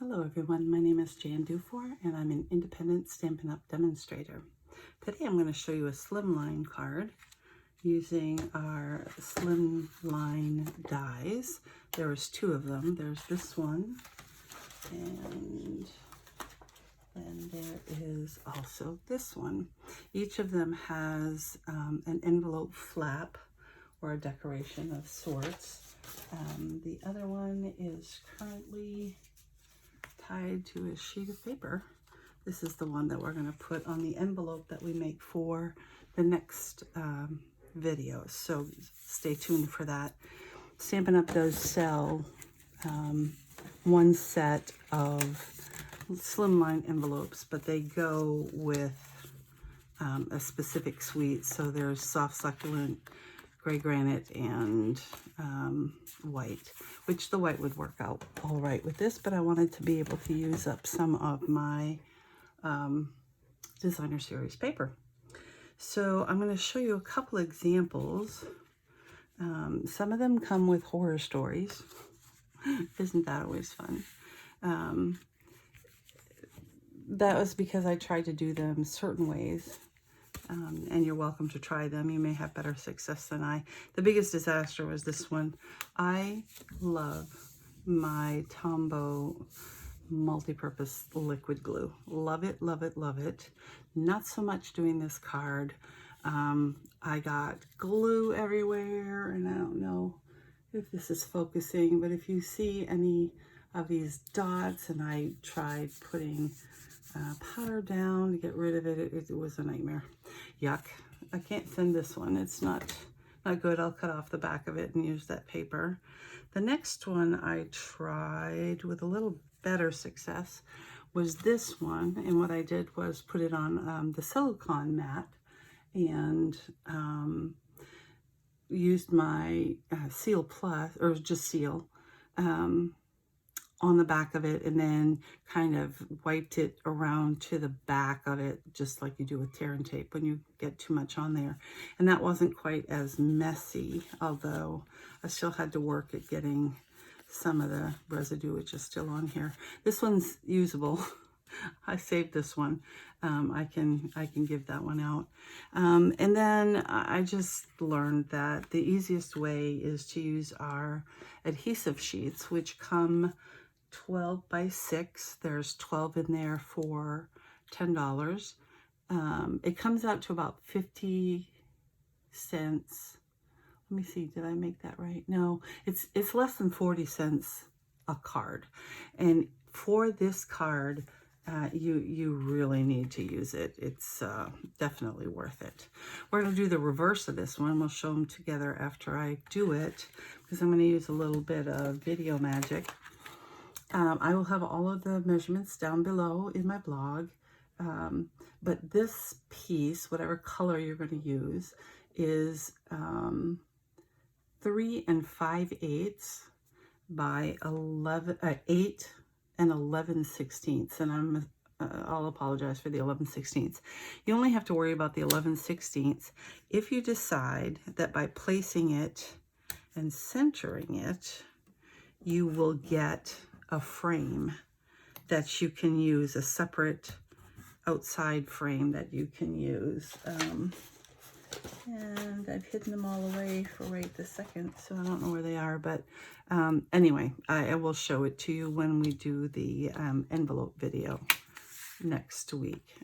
Hello everyone, my name is Jan Dufour and I'm an independent Stampin' Up! Demonstrator. Today I'm going to show you a Slimline card using our Slimline dies. There's two of them. There's this one and then there is also this one. Each of them has an envelope flap or a decoration of sorts. The other one is currently tied to a sheet of paper. This is the one that we're going to put on the envelope that we make for the next video, so stay tuned for that. Stampin' Up! Does sell one set of slimline envelopes, but they go with a specific suite. So there's soft succulent, gray granite, and white, which the white would work out all right with this, but I wanted to be able to use up some of my designer series paper. So I'm going to show you a couple examples. Some of them come with horror stories. Isn't that always fun? That was because I tried to do them certain ways. And you're welcome to try them. You may have better success than I. The biggest disaster was this one. I love my Tombow multi-purpose liquid glue. Love it, love it, love it. Not so much doing this card. I got glue everywhere, and I don't know if this is focusing, but if you see any of these dots, and I tried putting powder down to get rid of it, it was a nightmare. Yuck. I can't send this one. It's not good. I'll cut off the back of it and use that paper. The next one I tried with a little better success was this one, and what I did was put it on the silicone mat and used my Seal Plus, or just Seal, on the back of it, and then kind of wiped it around to the back of it, just like you do with tear and tape when you get too much on there. And that wasn't quite as messy, although I still had to work at getting some of the residue, which is still on here. This one's usable. I saved this one. I can give that one out. And then I just learned that the easiest way is to use our adhesive sheets, which come 12 by 6. There's 12 in there for $10. It comes out to about 50 cents. Let me see, did I make that right? No, it's less than 40 cents a card. And for this card, you really need to use it. It's definitely worth it. We're going to do the reverse of this one. We'll show them together after I do it, because I'm going to use a little bit of video magic. I will have all of the measurements down below in my blog, but this piece, whatever color you're going to use, is 3 5/8 by 8 11/16, and I'll apologize for the 11/16. You only have to worry about the 11/16 if you decide that by placing it and centering it, you will get a frame that you can use, a separate outside frame that you can use. And I've hidden them all away for right this second, so I don't know where they are, but anyway, I will show it to you when we do the envelope video next week.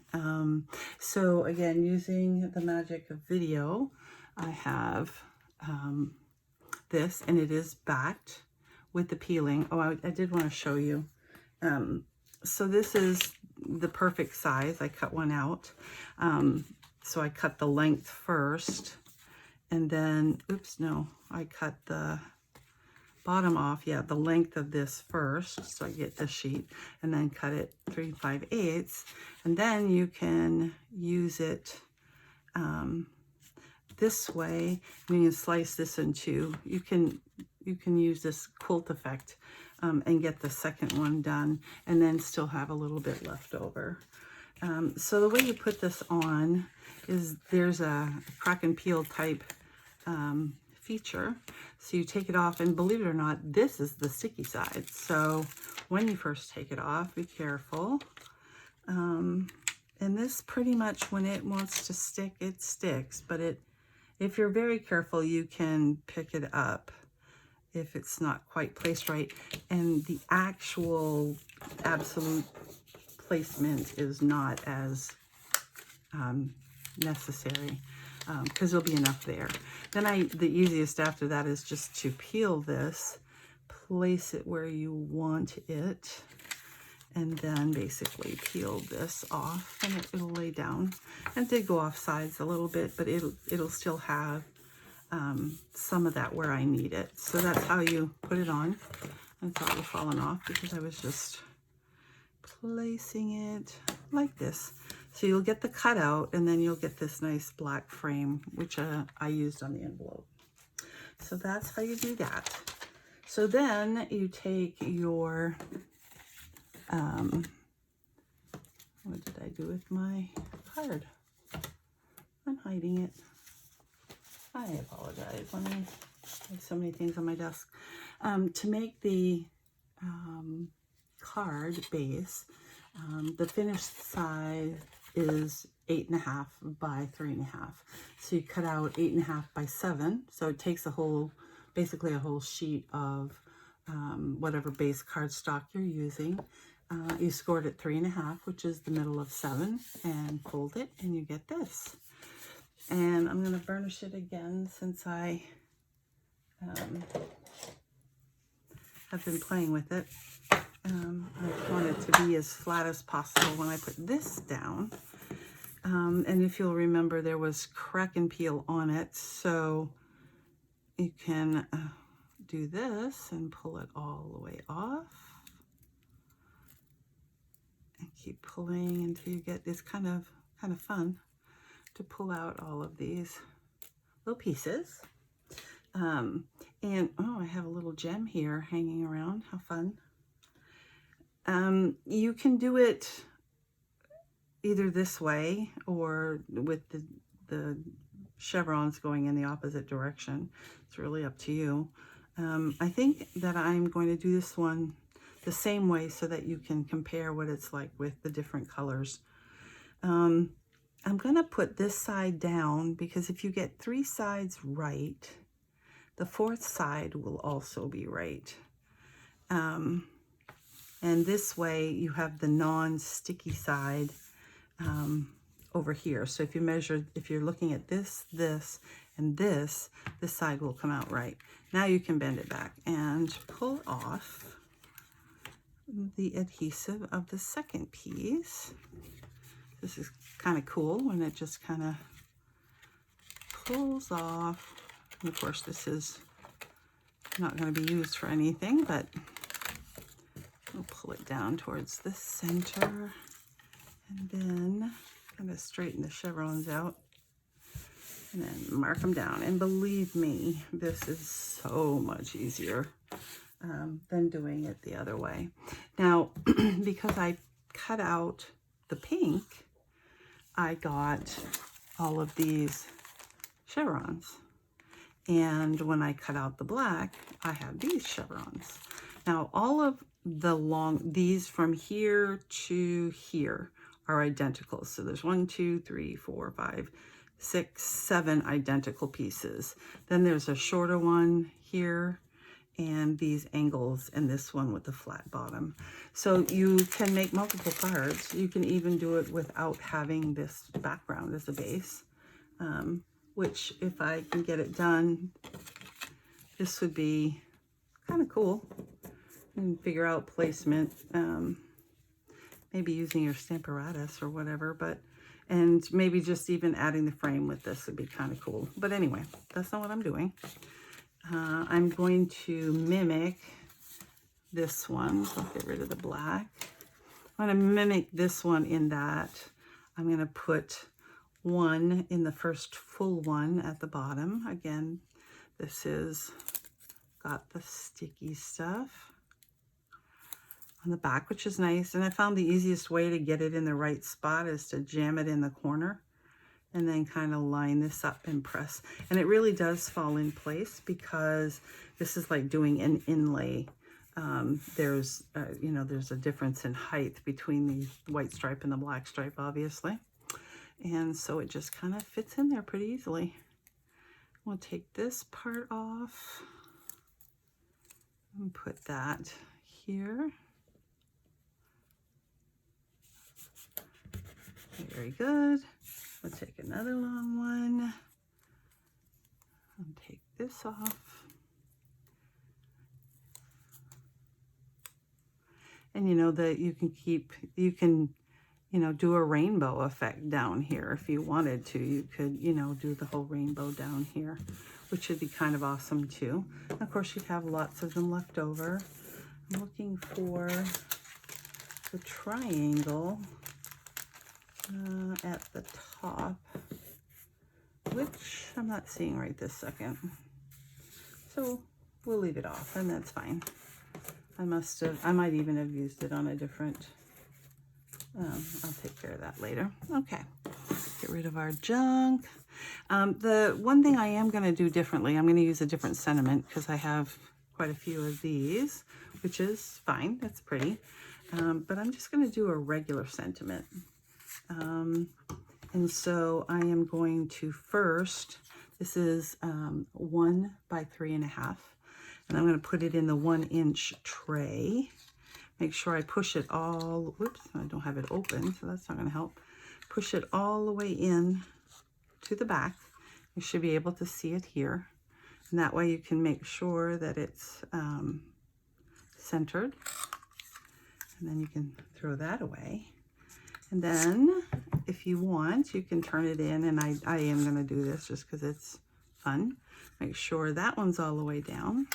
So again, using the magic of video, I have this, and it is backed with the peeling. Oh, I did want to show you. So this is the perfect size. I cut one out. So I cut the length first, and then, oops, no, I cut the bottom off. Yeah, the length of this first, so I get this sheet, and then cut it 3 5/8, and then you can use it this way. You can slice this in two. You can use this quilt effect and get the second one done, and then still have a little bit left over. So the way you put this on is there's a crack and peel type feature. So you take it off, and believe it or not, this is the sticky side. So when you first take it off, be careful. And this pretty much, when it wants to stick, it sticks. But if you're very careful, you can pick it up if it's not quite placed right. And the actual absolute placement is not as necessary, because there'll be enough there. Then the easiest after that is just to peel this, place it where you want it, and then basically peel this off, and it'll lay down. And it did go off sides a little bit, but it'll still have some of that where I need it. So that's how you put it on. It's already fallen off because I was just placing it like this. So you'll get the cutout, and then you'll get this nice black frame, which I used on the envelope. So that's how you do that. So then you take your, what did I do with my card? I'm hiding it. I apologize. I have so many things on my desk. To make the card base, the finished size is 8.5 by 3.5. So you cut out 8.5 by 7. So it takes basically a whole sheet of whatever base cardstock you're using. You score it at 3.5, which is the middle of 7, and fold it, and you get this. And I'm going to burnish it again since I have been playing with it. I want it to be as flat as possible when I put this down. And if you'll remember, there was crack and peel on it, so you can do this and pull it all the way off. And keep pulling until you get this kind of fun to pull out all of these little pieces. And oh, I have a little gem here hanging around. How fun. You can do it either this way or with the chevrons going in the opposite direction. It's really up to you. I think that I'm going to do this one the same way so that you can compare what it's like with the different colors. I'm going to put this side down because if you get 3 sides right, the 4th side will also be right. And this way you have the non-sticky side over here. So if you measure, if you're looking at this, and this side will come out right. Now you can bend it back and pull off the adhesive of the second piece. This is kind of cool when it just kind of pulls off. And of course, this is not going to be used for anything, but I'll pull it down towards the center and then kind of straighten the chevrons out and then mark them down. And believe me, this is so much easier than doing it the other way. Now, because I cut out the pink, I got all of these chevrons. And when I cut out the black, I have these chevrons. Now, all of these from here to here are identical. So there's 1, 2, 3, 4, 5, 6, 7 identical pieces. Then there's a shorter one here, and these angles, and this one with the flat bottom. So you can make multiple cards. You can even do it without having this background as a base, which if I can get it done, this would be kind of cool. And figure out placement, maybe using your Stamparatus or whatever, and maybe just even adding the frame with this would be kind of cool. But anyway, that's not what I'm doing. I'm going to mimic this one. So I'll get rid of the black. I'm going to mimic this one in that I'm going to put one in the first full one at the bottom. Again, this is got the sticky stuff on the back, which is nice. And I found the easiest way to get it in the right spot is to jam it in the corner and then kind of line this up and press. And it really does fall in place because this is like doing an inlay there's, you know, there's a difference in height between the white stripe and the black stripe, obviously. And so it just kind of fits in there pretty easily. We'll take this part off and put that here. Very good. We'll take another long one and take this off. And you know that you can you know, do a rainbow effect down here if you wanted to. You could, you know, do the whole rainbow down here, which would be kind of awesome too. Of course, you'd have lots of them left over. I'm looking for the triangle at the top, which I'm not seeing right this second. So we'll leave it off, and that's fine. I might even have used it on a different, I'll take care of that later. Okay, get rid of our junk. The one thing I am going to do differently, I'm going to use a different sentiment because I have quite a few of these, which is fine, that's pretty. But I'm just going to do a regular sentiment. And so I am going to first, this is 1 by 3.5, and I'm going to put it in the 1-inch tray. Make sure I push it all, whoops, I don't have it open, so that's not going to help. Push it all the way in to the back. You should be able to see it here. And that way you can make sure that it's centered. And then you can throw that away. And then if you want, you can turn it in, and I am going to do this just because it's fun. Make sure that one's all the way down.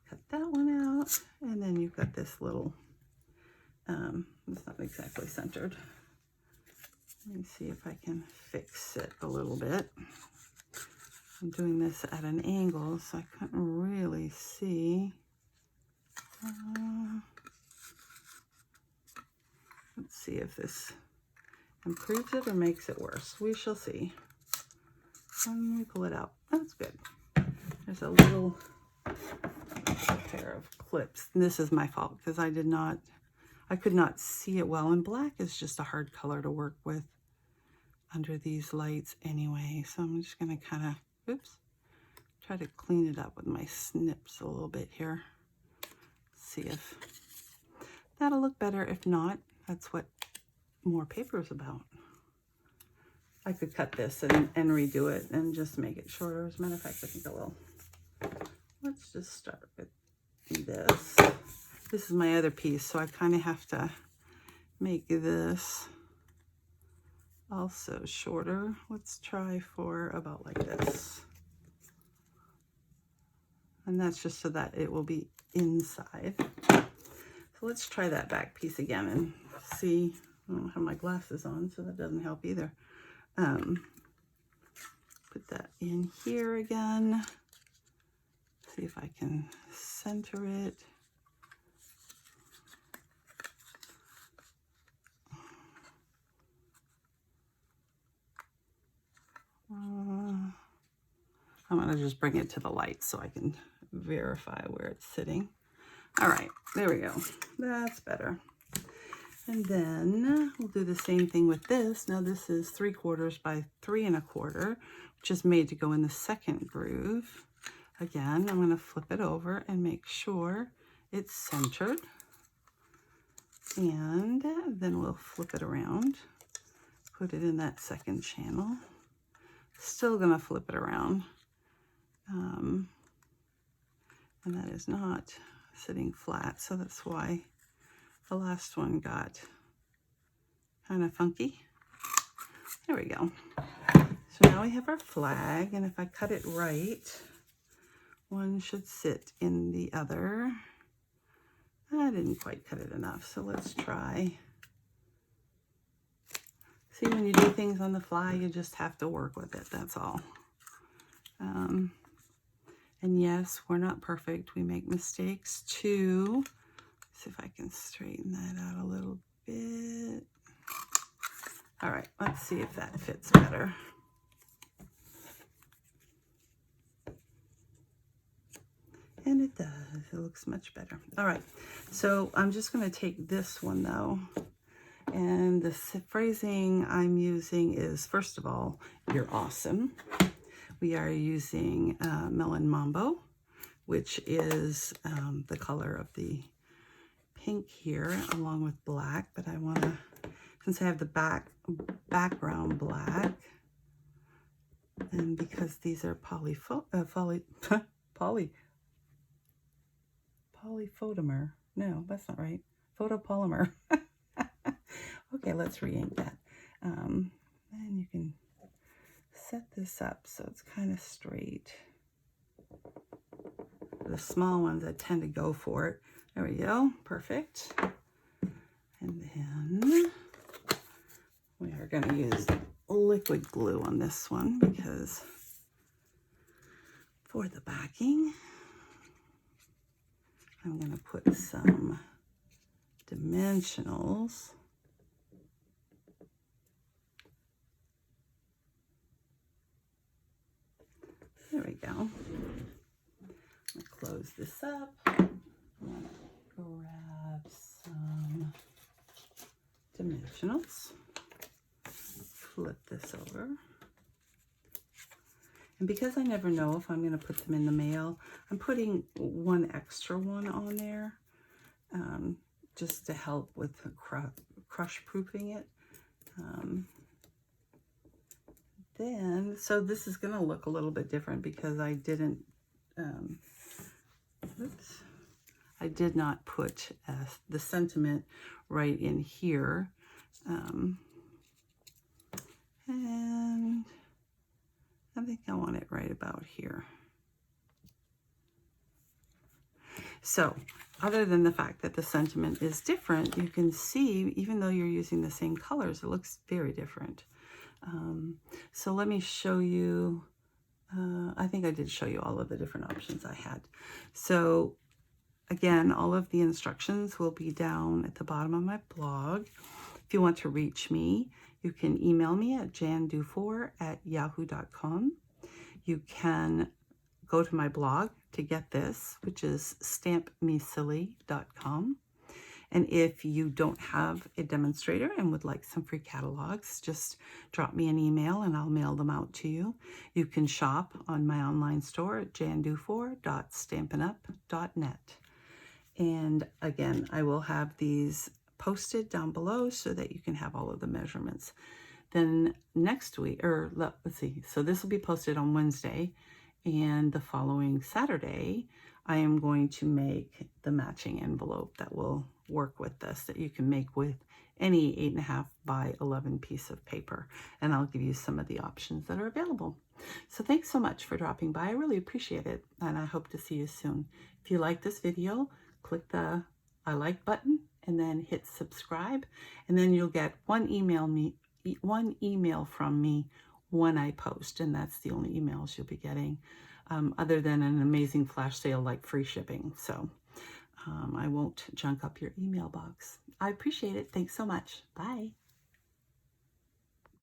Cut that one out, and then you've got this little, it's not exactly centered. Let me see if I can fix it a little bit. I'm doing this at an angle, so I couldn't really see. Let's see if this improves it or makes it worse. We shall see. Let me pull it out. That's good. There's a little pair of clips. And this is my fault because I could not see it well. And black is just a hard color to work with under these lights anyway. So I'm just going to kind of, oops, try to clean it up with my snips a little bit here. See if that'll look better. If not, that's what more paper is about. I could cut this and redo it and just make it shorter. As a matter of fact, I think I will. Let's just start with this. This is my other piece, so I kind of have to make this also shorter. Let's try for about like this. And that's just so that it will be inside. So let's try that back piece again and see. I don't have my glasses on, so that doesn't help either. Put that in here again. See if I can center it. I'm going to just bring it to the light so I can verify where it's sitting. All right, there we go. That's better. And then we'll do the same thing with this. Now this is 3/4 by 3 1/4, which is made to go in the second groove. Again, I'm going to flip it over and make sure it's centered. And then we'll flip it around, put it in that second channel. Still going to flip it around. And that is not sitting flat, so that's why the last one got kind of funky. There we go. So now we have our flag, and if I cut it right, one should sit in the other. I didn't quite cut it enough, so let's try. See, when you do things on the fly, you just have to work with it, that's all. And yes, we're not perfect. We make mistakes too. Let's see if I can straighten that out a little bit. All right, let's see if that fits better. And it does. It looks much better. All right. So I'm just going to take this one, though. And the phrasing I'm using is, first of all, you're awesome. We are using Melon Mambo, which is the color of the pink here, along with black. But I want to, since I have the background black, and because these are polyphotomer. No, that's not right. Photopolymer. Okay, let's re-ink that. And you can set this up so it's kind of straight. The small ones, I tend to go for it. There we go. Perfect. And then we are going to use liquid glue on this one because for the backing, I'm going to put some dimensionals. There we go. I'm going to close this up. I'm going to grab some dimensionals. Flip this over. And because I never know if I'm going to put them in the mail, I'm putting one extra one on there just to help with crush proofing it. So this is going to look a little bit different because I didn't, I did not put the sentiment right in here. And I think I want it right about here. So other than the fact that the sentiment is different, you can see, even though you're using the same colors, it looks very different. So let me show you, I think I did show you all of the different options I had. So again, all of the instructions will be down at the bottom of my blog. If you want to reach me, you can email me at jandufour@yahoo.com. You can go to my blog to get this, which is stampmesilly.com. And if you don't have a demonstrator and would like some free catalogs, just drop me an email and I'll mail them out to you. You can shop on my online store at jandufour.stampinup.net. And again, I will have these posted down below so that you can have all of the measurements. Then next week, or let's see, so this will be posted on Wednesday, and the following Saturday, I am going to make the matching envelope that will work with this, that you can make with any 8.5 by 11 piece of paper. And I'll give you some of the options that are available. So thanks so much for dropping by. I really appreciate it. And I hope to see you soon. If you like this video, click the I like button and then hit subscribe. And then you'll get one email from me when I post. And that's the only emails you'll be getting, other than an amazing flash sale like free shipping. So I won't junk up your email box. I appreciate it. Thanks so much. Bye.